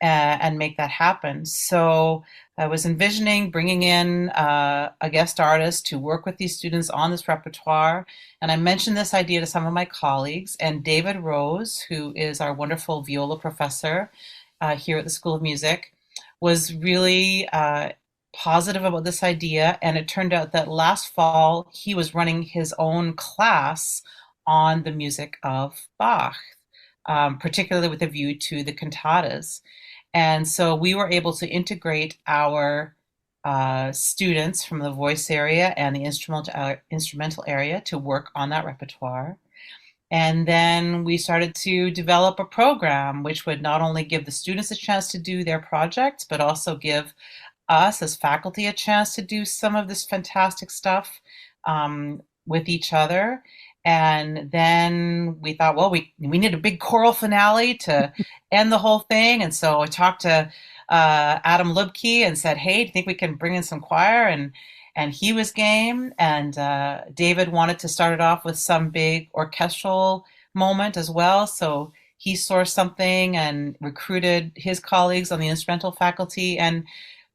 and make that happen. So I was envisioning bringing in a guest artist to work with these students on this repertoire. And I mentioned this idea to some of my colleagues, and David Rose, who is our wonderful viola professor here at the School of Music, was really positive about this idea. And it turned out that last fall, he was running his own class on the music of Bach, particularly with a view to the cantatas. And so we were able to integrate our students from the voice area and the instrumental area to work on that repertoire. And then we started to develop a program which would not only give the students a chance to do their projects, but also give us as faculty a chance to do some of this fantastic stuff with each other. And then we thought, well, we need a big choral finale to end the whole thing. And so I talked to Adam Lubke and said, hey, do you think we can bring in some choir? And he was game. And David wanted to start it off with some big orchestral moment as well. So he sourced something and recruited his colleagues on the instrumental faculty. And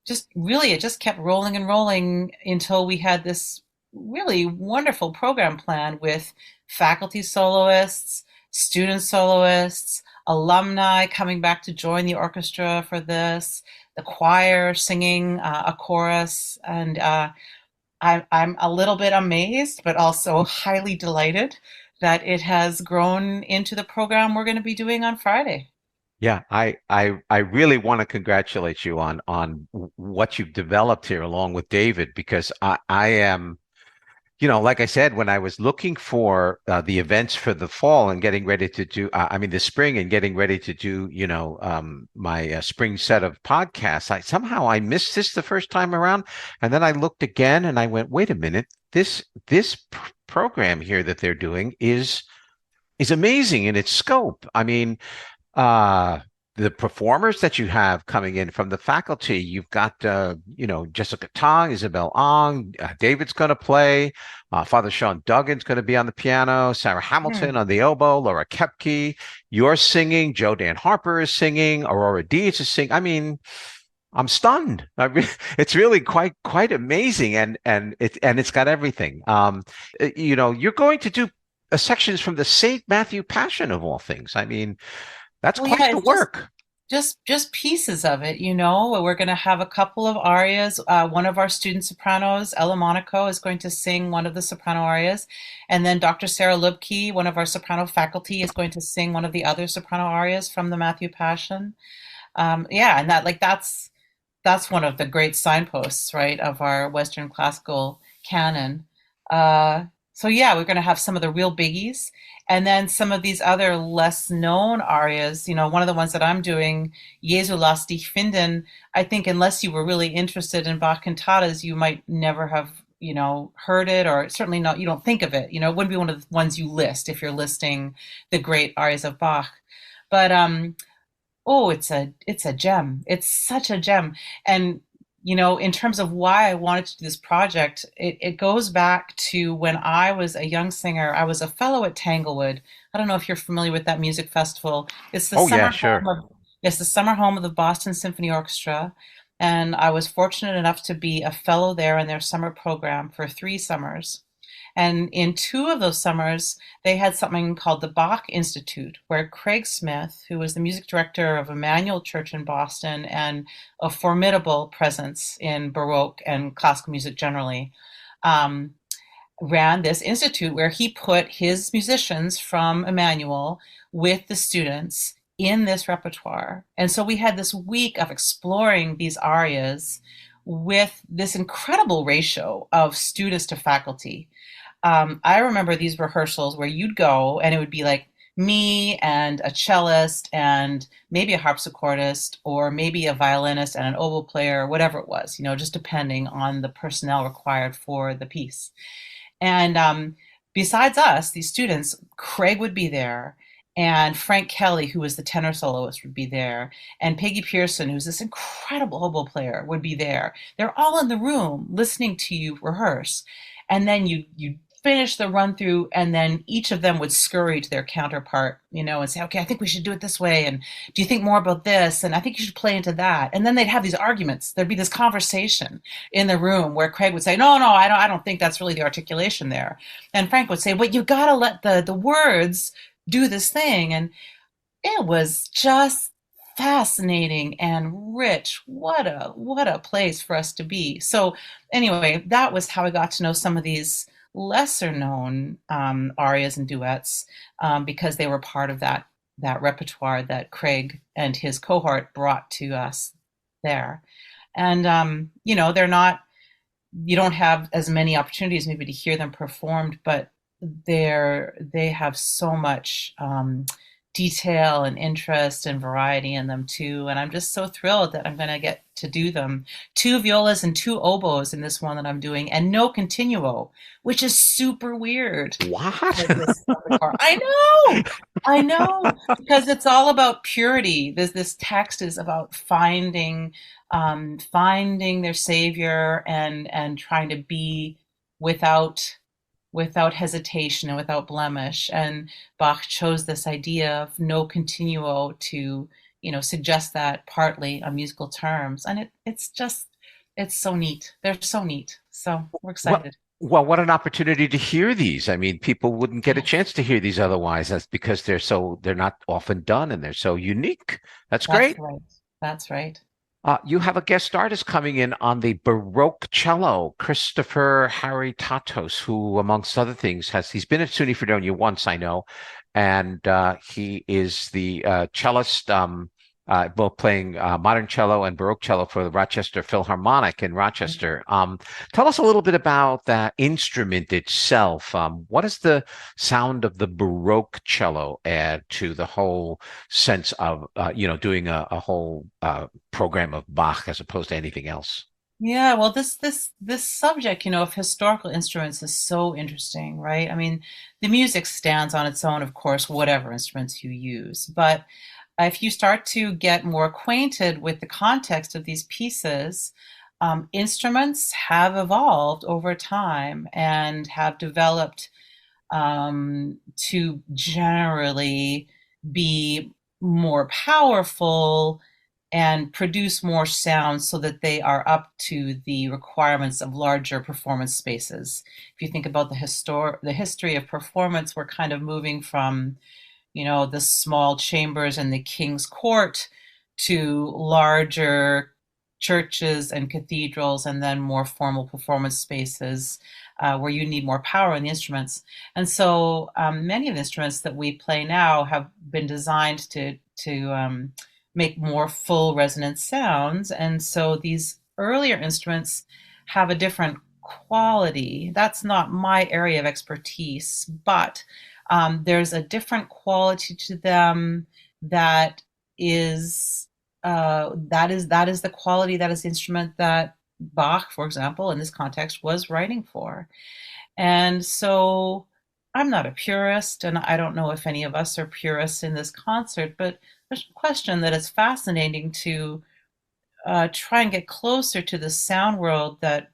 just really, it just kept rolling and rolling until we had this really wonderful program plan with faculty soloists, student soloists, alumni coming back to join the orchestra for this, the choir singing a chorus. And I'm a little bit amazed, but also highly delighted that it has grown into the program we're going to be doing on Friday. Yeah, I really want to congratulate you on what you've developed here along with David, because I am, you know, like I said, when I was looking for the events for the fall and getting ready to do, the spring and getting ready to do, you know, my spring set of podcasts, I missed this the first time around. And then I looked again and I went, wait a minute, this program here that they're doing is amazing in its scope. I mean, the performers that you have coming in from the faculty, you've got, Jessica Tong, Isabel Ong, David's going to play, Father Sean Duggan's going to be on the piano, Sarah Hamilton on the oboe, Laura Kepke, you're singing, Joe Dan Harper is singing, Aurora Diaz is singing. I mean, I'm stunned. It's really quite amazing, and it's got everything. You're going to do sections from the Saint Matthew Passion of all things. I mean, that's quite the work. Just pieces of it, We're going to have a couple of arias. One of our student sopranos, Ella Monaco, is going to sing one of the soprano arias, and then Dr. Sarah Lubke, one of our soprano faculty, is going to sing one of the other soprano arias from the Matthew Passion. And that's one of the great signposts, right, of our Western classical canon. We're going to have some of the real biggies, and then some of these other less known arias. One of the ones that I'm doing, Jesu, lass dich finden, I think unless you were really interested in Bach cantatas, you might never have, heard it, or certainly not, you don't think of it. It wouldn't be one of the ones you list if you're listing the great arias of Bach. But it's a gem. It's such a gem. And, in terms of why I wanted to do this project, it goes back to when I was a young singer. I was a fellow at Tanglewood. I don't know if you're familiar with that music festival. It's the it's the summer home of the Boston Symphony Orchestra. And I was fortunate enough to be a fellow there in their summer program for 3 summers. And in 2 of those summers, they had something called the Bach Institute, where Craig Smith, who was the music director of Emmanuel Church in Boston and a formidable presence in Baroque and classical music generally, ran this institute where he put his musicians from Emmanuel with the students in this repertoire. And so we had this week of exploring these arias with this incredible ratio of students to faculty. I remember these rehearsals where you'd go and it would be like me and a cellist and maybe a harpsichordist or maybe a violinist and an oboe player, whatever it was, just depending on the personnel required for the piece. And besides us, these students, Craig would be there, and Frank Kelly, who was the tenor soloist, would be there, and Peggy Pearson, who's this incredible oboe player, would be there. They're all in the room listening to you rehearse. And then you finish the run through, and then each of them would scurry to their counterpart, and say, okay, I think we should do it this way. And do you think more about this? And I think you should play into that. And then they'd have these arguments. There'd be this conversation in the room where Craig would say, no, I don't think that's really the articulation there. And Frank would say, but you got to let the words do this thing. And it was just fascinating and rich. What a place for us to be. So anyway, that was how I got to know some of these lesser known arias and duets, because they were part of that repertoire that Craig and his cohort brought to us there. And they're not, you don't have as many opportunities maybe to hear them performed, but they have so much detail and interest and variety in them too. And I'm just so thrilled that I'm going to get to do them. 2 violas and 2 oboes in this one that I'm doing, and no continuo, which is super weird. What? I know, because it's all about purity. This text is about finding their savior and trying to be without hesitation and without blemish. And Bach chose this idea of no continuo to, suggest that partly on musical terms. And it's so neat. They're so neat. So we're excited. Well, what an opportunity to hear these. I mean, people wouldn't get a chance to hear these otherwise. That's because they're not often done and they're so unique. That's great. Right. That's right. You have a guest artist coming in on the Baroque cello, Christopher Harry Tatos, who, amongst other things, he's been at SUNY Fredonia once, I know, and he is the cellist, both playing modern cello and Baroque cello for the Rochester Philharmonic in Rochester. Tell us a little bit about that instrument itself. What does the sound of the Baroque cello add to the whole sense of, doing a whole program of Bach as opposed to anything else? Yeah, well, this subject, of historical instruments is so interesting, right? I mean, the music stands on its own, of course, whatever instruments you use. But if you start to get more acquainted with the context of these pieces, instruments have evolved over time and have developed to generally be more powerful and produce more sound so that they are up to the requirements of larger performance spaces. If you think about the history of performance, we're kind of moving from, the small chambers in the king's court to larger churches and cathedrals, and then more formal performance spaces where you need more power in the instruments. And so many of the instruments that we play now have been designed to make more full resonant sounds. And so these earlier instruments have a different quality. That's not my area of expertise, but there's a different quality to them that is that is the quality, that is the instrument that Bach, for example, in this context, was writing for. And so I'm not a purist, and I don't know if any of us are purists in this concert, but there's no question that it's fascinating to try and get closer to the sound world that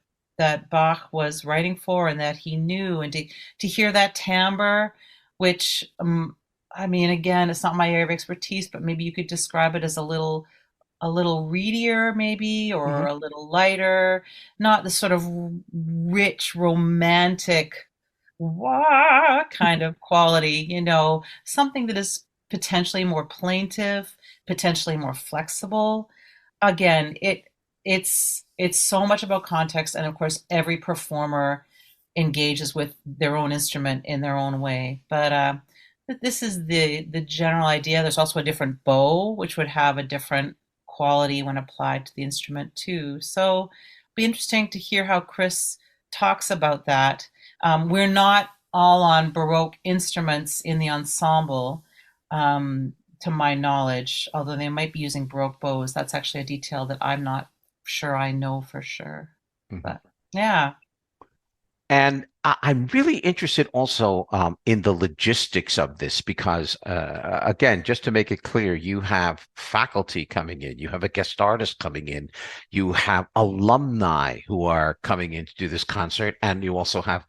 Bach was writing for and that he knew, and to hear that timbre, which I mean, again, it's not my area of expertise, but maybe you could describe it as a little reedier, maybe, or Hmm. a little lighter, not the sort of rich, romantic, wah kind of quality, something that is potentially more plaintive, potentially more flexible. Again, it's so much about context, and of course, every performer engages with their own instrument in their own way. But this is the general idea. There's also a different bow, which would have a different quality when applied to the instrument too. So it'll be interesting to hear how Chris talks about that. We're not all on Baroque instruments in the ensemble, to my knowledge, although they might be using Baroque bows. That's actually a detail that I'm not sure I know for sure. Hmm. But yeah. And I'm really interested also in the logistics of this because, again, just to make it clear, you have faculty coming in, you have a guest artist coming in, you have alumni who are coming in to do this concert, and you also have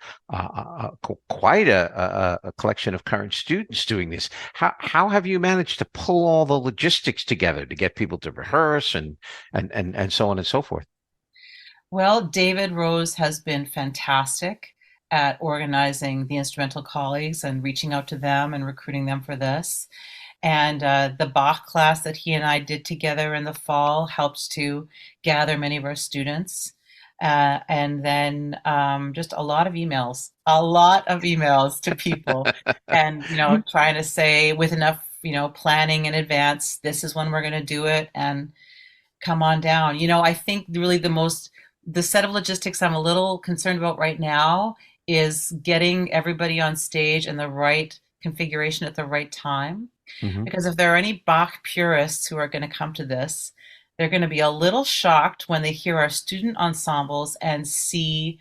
quite a collection of current students doing this. How have you managed to pull all the logistics together to get people to rehearse and so on and so forth? Well, David Rose has been fantastic at organizing the instrumental colleagues and reaching out to them and recruiting them for this. And the Bach class that he and I did together in the fall helped to gather many of our students. And then just a lot of emails to people, and trying to say with enough planning in advance, this is when we're going to do it, and come on down. I think really the set of logistics I'm a little concerned about right now is getting everybody on stage in the right configuration at the right time. Hmm. Because if there are any Bach purists who are going to come to this, they're going to be a little shocked when they hear our student ensembles and see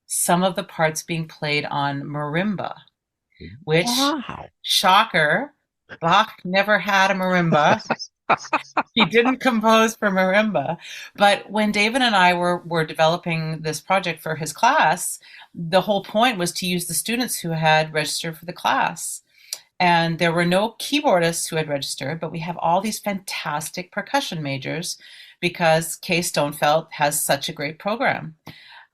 some of the parts being played on marimba, which, Wow. shocker, Bach never had a marimba. He didn't compose for marimba. But when David and I were developing this project for his class, the whole point was to use the students who had registered for the class. And there were no keyboardists who had registered, but we have all these fantastic percussion majors because Kay Stonefeld has such a great program.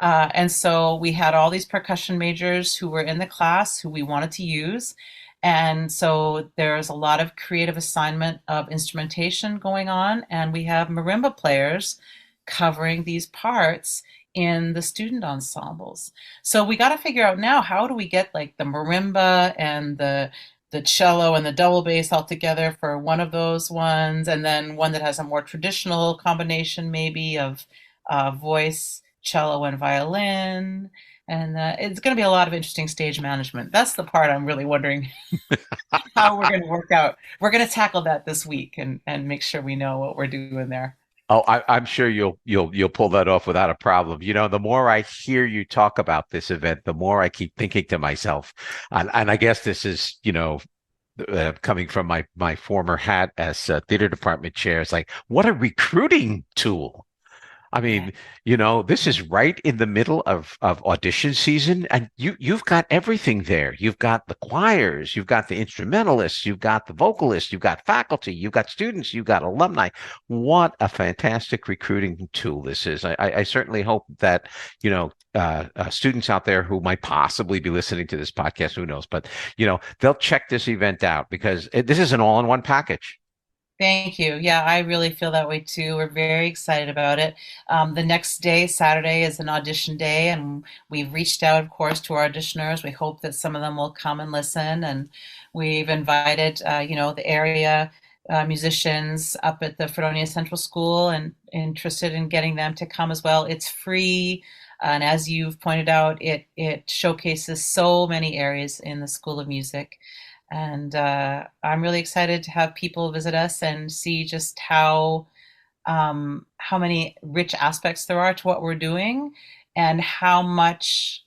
And so we had all these percussion majors who were in the class who we wanted to use. And so there's a lot of creative assignment of instrumentation going on. And we have marimba players covering these parts in the student ensembles. So we got to figure out now, how do we get like the marimba and the cello and the double bass all together for one of those ones, and then one that has a more traditional combination maybe of voice, cello, and violin. And it's going to be a lot of interesting stage management. That's the part I'm really wondering how we're going to work out. We're going to tackle that this week and make sure we know what we're doing there. Oh, I'm sure you'll pull that off without a problem. You know, the more I hear you talk about this event, the more I keep thinking to myself, and I guess this is, coming from my former hat as theater department chair. It's like, what a recruiting tool. I Yeah. mean, this is right in the middle of audition season, and you've got everything there. You've got the choirs, you've got the instrumentalists, you've got the vocalists, you've got faculty, you've got students, you've got alumni. What a fantastic recruiting tool this is. I certainly hope that, students out there who might possibly be listening to this podcast, who knows, but, they'll check this event out because this is an all-in-one package. Thank you. Yeah, I really feel that way too. We're very excited about it. The next day, Saturday, is an audition day, and we've reached out, of course, to our auditioners. We hope that some of them will come and listen, and we've invited, the area musicians up at the Fredonia Central School, and interested in getting them to come as well. It's free, and as you've pointed out, it showcases so many areas in the School of Music. And I'm really excited to have people visit us and see just how many rich aspects there are to what we're doing, and how much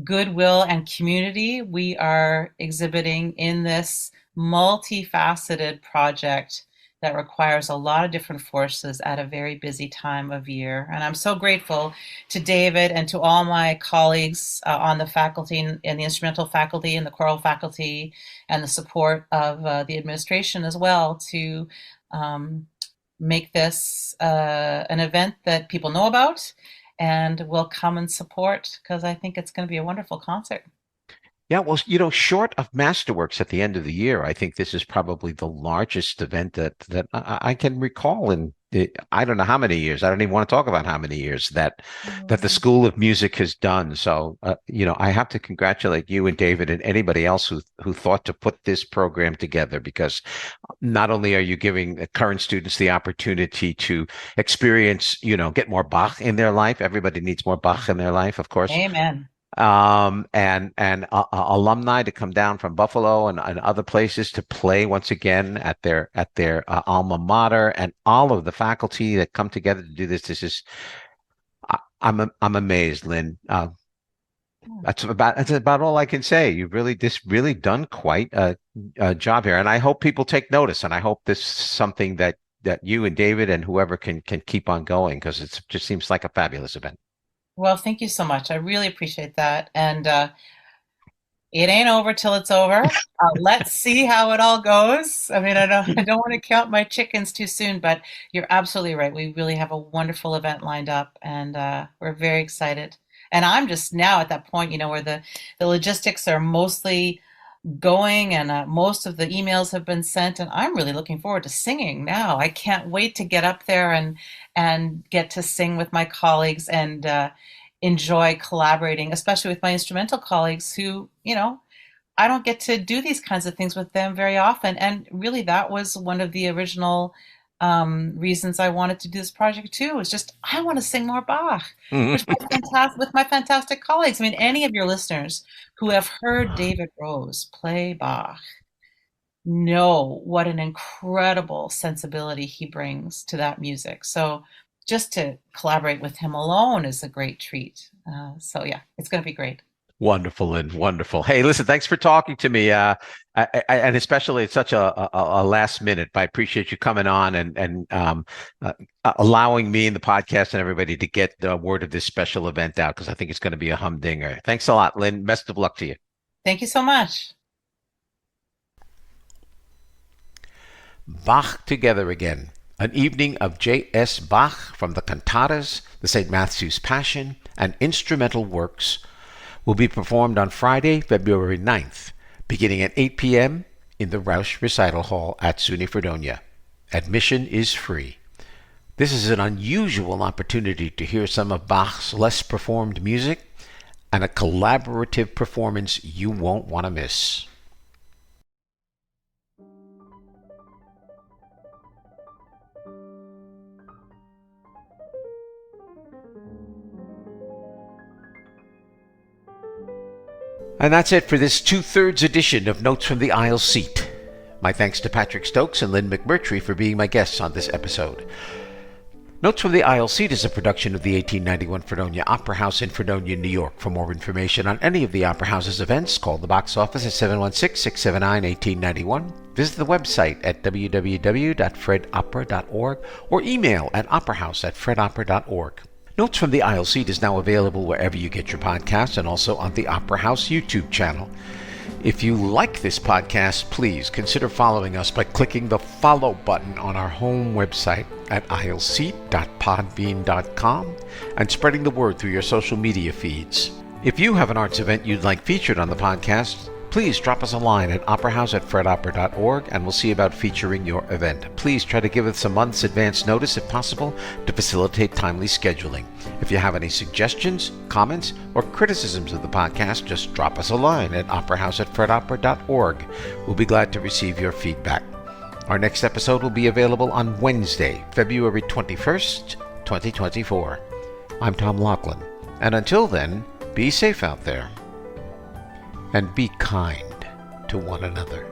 goodwill and community we are exhibiting in this multifaceted project that requires a lot of different forces at a very busy time of year. And I'm so grateful to David and to all my colleagues on the faculty and the instrumental faculty and the choral faculty, and the support of the administration as well, to make this an event that people know about and will come and support, because I think it's going to be a wonderful concert. Yeah, well, short of Masterworks at the end of the year, I think this is probably the largest event that I can recall in I don't know how many years. I don't even want to talk about how many years that the School of Music has done. So, I have to congratulate you and David and anybody else who thought to put this program together, because not only are you giving the current students the opportunity to experience, get more Bach in their life. Everybody needs more Bach in their life, of course. Amen. And alumni to come down from Buffalo and other places to play once again at their alma mater, and all of the faculty that come together to do this. This is I'm amazed, Lynn. That's about all I can say. You've really done quite a job here, and I hope people take notice. And I hope this is something that you and David and whoever can keep on going, because it just seems like a fabulous event. Well, thank you so much. I really appreciate that. And it ain't over till it's over. Let's see how it all goes. I mean, I don't want to count my chickens too soon, but you're absolutely right. We really have a wonderful event lined up, and we're very excited. And I'm just now at that point, where the logistics are mostly going, and most of the emails have been sent, and I'm really looking forward to singing now. I can't wait to get up there and get to sing with my colleagues, and enjoy collaborating, especially with my instrumental colleagues who, I don't get to do these kinds of things with them very often. And really, that was one of the original reasons I wanted to do this project too. Was just, I want to sing more Bach, with my fantastic colleagues. I mean, any of your listeners who have heard David Rose play Bach know what an incredible sensibility he brings to that music. So just to collaborate with him alone is a great treat. So yeah, it's going to be great. Wonderful, and wonderful. Hey, listen, thanks for talking to me. And especially at such a last minute. But I appreciate you coming on and allowing me and the podcast and everybody to get the word of this special event out, because I think it's going to be a humdinger. Thanks a lot, Lynn. Best of luck to you. Thank you so much. Bach Together Again, an evening of J.S. Bach from the cantatas, the St. Matthew's Passion, and instrumental works, will be performed on Friday, February 9th, beginning at 8 p.m. in the Rausch Recital Hall at SUNY Fredonia. Admission is free. This is an unusual opportunity to hear some of Bach's less performed music, and a collaborative performance you won't want to miss. And that's it for this 2/3 edition of Notes from the Aisle Seat. My thanks to Patrick Stokes and Lynne McMurtry for being my guests on this episode. Notes from the Aisle Seat is a production of the 1891 Fredonia Opera House in Fredonia, New York. For more information on any of the Opera House's events, call the box office at 716-679-1891, visit the website at www.fredopera.org, or email at operahouse@fredopera.org. Notes from the Aisle Seat is now available wherever you get your podcasts and also on the Opera House YouTube channel. If you like this podcast, please consider following us by clicking the follow button on our home website at aisleseat.podbean.com and spreading the word through your social media feeds. If you have an arts event you'd like featured on the podcast, please drop us a line at operahouse@fredopera.org and we'll see about featuring your event. Please try to give us a month's advance notice if possible to facilitate timely scheduling. If you have any suggestions, comments, or criticisms of the podcast, just drop us a line at operahouse@fredopera.org. We'll be glad to receive your feedback. Our next episode will be available on Wednesday, February 21st, 2024. I'm Tom Laughlin, and until then, be safe out there and be kind to one another.